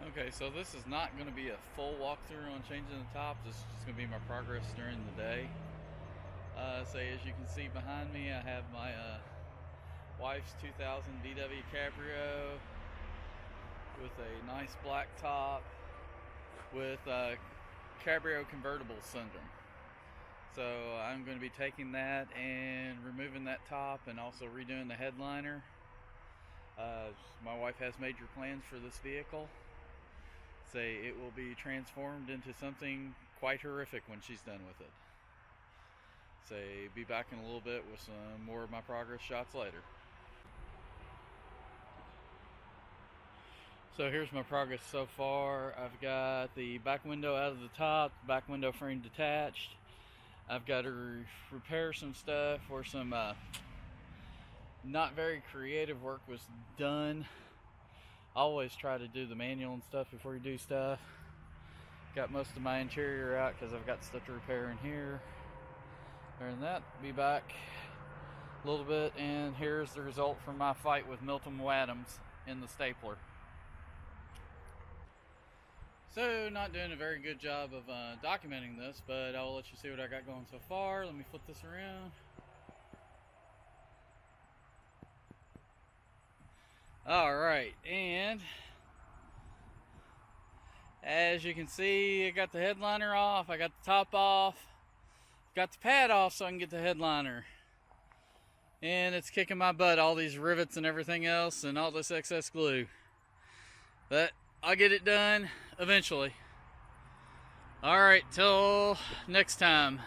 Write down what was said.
Okay, so this is not going to be a full walkthrough on changing the top. This is just going to be my progress during the day. As you can see behind me, I have my wife's 2000 VW Cabrio with a nice black top with a Cabrio convertible syndrome. So I'm going to be taking that and removing that top and also redoing the headliner. My wife has major plans for this vehicle. It will be transformed into something quite horrific when she's done with it. Be back in a little bit with some more of my progress shots later. So here's my progress so far. I've got the back window out of the top, back window frame detached. I've got to repair some stuff where some not very creative work was done. I always try to do the manual and stuff before you do stuff. Got most of my interior out because I've got stuff to repair in here. Other than that, be back a little bit, and here's the result from my fight with Milton Wadhams in the stapler. So, not doing a very good job of documenting this, but I'll let you see what I got going so far. Let me flip this around. Alright, and as you can see, I got the headliner off, I got the top off, got the pad off so I can get the headliner. And it's kicking my butt, all these rivets and everything else and all this excess glue. But I'll get it done eventually. Alright, till next time.